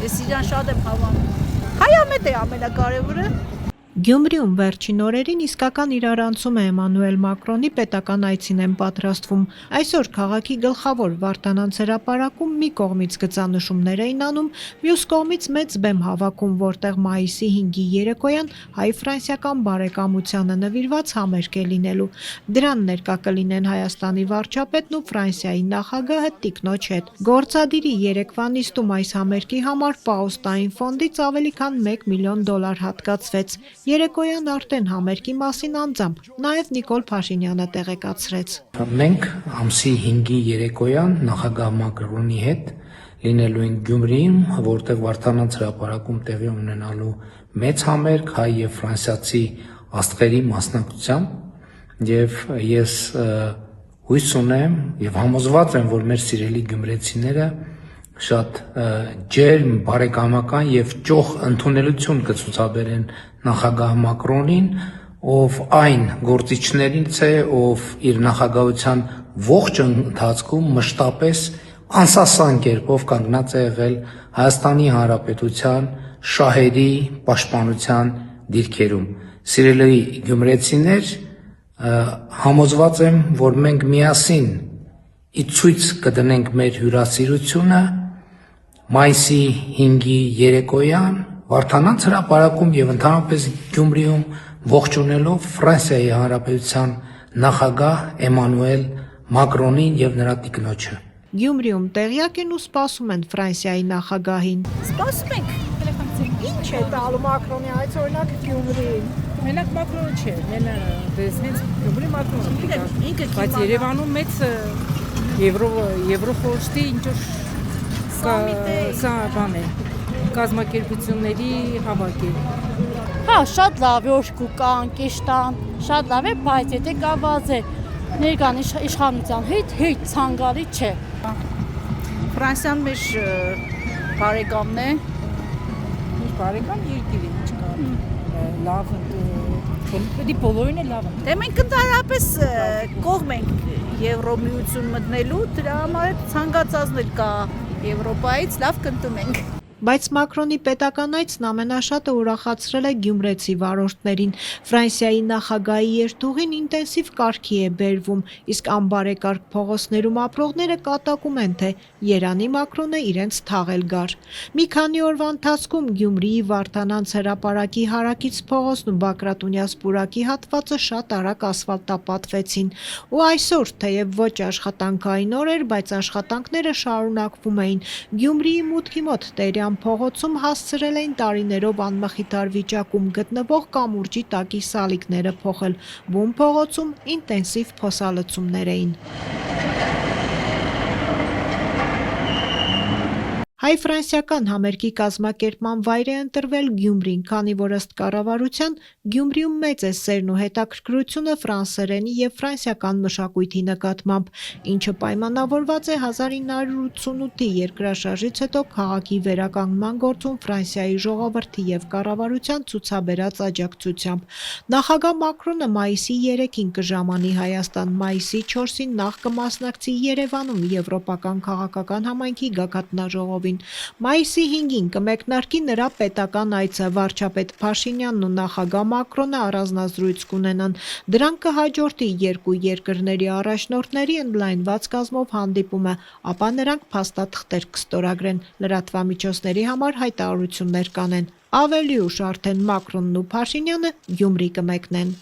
Ես իրան շատ եմ հավանում։ Հայամետ է ամենակարևորը։ Գյումրիում վերջին օրերին իսկական իրարանցում է Էմանուել Մակրոնի պետական այցին են պատրաստվում։ Այսօր քաղաքի գլխավոր Վարդանանց հրապարակում մի կողմից գծանշումներ էին անում, մյուս կողմից մեծ բեմ հավաքում, որտեղ մայիսի 5-ի երեկոյան հայ-ֆրանսիական բարեկամությանը նվիրված համերգ է լինելու։ Դրան ներկա կլինեն Հայաստանի վարչապետն ու Ֆրանսիայի նախագահը տիկնոջ հետ։ Գործադիրի երեկվա նիստում այս համերգի համար Պաուստային ֆոնդից ավելի քան $1 միլիոն հատկացվեց։ Երեկոյան արդեն համերգի մասին անձամբ նաև Նիկոլ Փաշինյանը տեղեկացրեց։ Մենք ամսի 5-ի երեկոյան նախագահ Մակրոնի հետ լինելու ենք Գյումրիում, որտեղ Վարդանանց հրապարակում տեղի ունենալու մեծ համերգ հայ եւ ֆրանսիացի աստղերի մասնակցությամբ եւ ես հույս ունեմ եւ համոզված եմ, որ մեր սիրելի գյումրեցիները շատ ջերմ, բարեկամական եւ ճոխ ընդունելություն կցուցաբերեն նախագահ Մակրոնին, ով այն գործիչներից է, ով իր նախագահության ողջ ընթացքում մշտապես անսասան կերպով կանգնած է եղել Հայաստանի Հանրապետության շահերի պաշտպանության դիրքերում։ Սիրելի գյումրեցիներ, համոզված եմ, որ մենք միասին ի ցույց կդնենք մեր հյուրասիրությունը մայիսի 5-ի երեկոյան Վարդանանց հրապարակում եւ ընդհանրապես Գյումրիում ողջունելով Ֆրանսիայի Հանրապետության նախագահ Էմանուել Մակրոնին եւ նրա տիկնոջը։ Գյումրիում տեղյակ են ու սպասում են Ֆրանսիայի նախագահին։ Սպասում ենք։ Ինչ է տալու Մակրոնի այս օրինակ Գյումրիին։ Մենակ Մակրոնը չէ, դες հենց Գյումրի Մակրոնը։ Ինքը Բայց Երևանում մեծ Եվրոխորհրդի ինչ-որ սա բան է, կազմակերպությունների հավաք է։ Հա, շատ լավ է, օժկու կան, կիշտան, շատ լավ է, բայց եթե կաված է ներկան իշխանության հետ ցանկալի չէ։ Ֆրանսիան մեր բարեկամն է։ Մեր բարեկամ երկիր է, ինչ կա։ Լավ պետք բոլորին է լավ։ Դե մենք ընդհանրապես կողմ ենք Եվրոմիություն մտնելու, դրա համար ցանկացածն էլ կա Եվրոպայից, լավ կընտրենք։ Բայց Մակրոնի պետական այցն ամենաշատը ուրախացրել է գյումրեցի վարորդներին։ Ֆրանսիայի նախագահի երթուղին ինտենսիվ կարգի է բերվում, իսկ անբարեկարգ փողոցներում ապրողները կատակում են, թե Երանի Մակրոնը իրենց թաղել գար։ Մի քանի օրվա ընթացքում Գյումրիի Վարդանանց հրապարակի հարակից փողոցն ու Բագրատունյա Սպուրակի հատվածը շատ արագ ասֆալտապատվեցին։ Ու այսօր, թեև ոչ աշխատանքային օր էր, բայց աշխատանքները շարունակվում էին։ Գյումրիի մուտքի մոտ Տերյան փողոցում հասցրել էին տարիներով անմխիթար վիճակում գտնվող կամուրջի տակի սալիկները փոխել։ Բուն փողոցում ինտենսիվ փոսալցումներ էին։ Հայ-ֆրանսիական համերգի կազմակերպման վայր է ընտրվել Գյումրին, քանի որ ըստ կառավարության Գյումրիում մեծ է սերն ու հետաքրքրությունը ֆրանսերենի եւ ֆրանսիական մշակույթի նկատմամբ, ինչը պայմանավորված է 1988-ի երկրաշարժից հետո քաղաքի վերականգնման գործում Ֆրանսիայի ժողովրդի եւ կառավարության ցուցաբերած աջակցությամբ։ Նախագահ Մակրոնը մայիսի 3-ին կժամանի Հայաստան, մայիսի 4-ին նախ կմասնակցի Երևանում Եվրոպական քաղաքական համայնքի գագաթնաժողովին։ Մայիսի 5-ին կմեկնարկի նրա պետական այցը, վարչապետ Փաշինյանն ու նախագահ Մակրոնը առանձնազրույց կունենան։ Դրան կհաջորդի երկու երկրների առաջնորդների ընդլայնված կազմով հանդիպումը, ապա նրանք փաստաթղթեր կստորագրեն, լրատվամիջոցների համար հայտարարություններ կանեն։ Ավելի ուշ արդեն Մակրոնն ու Փաշինյանը Գյումրի կմեկնեն։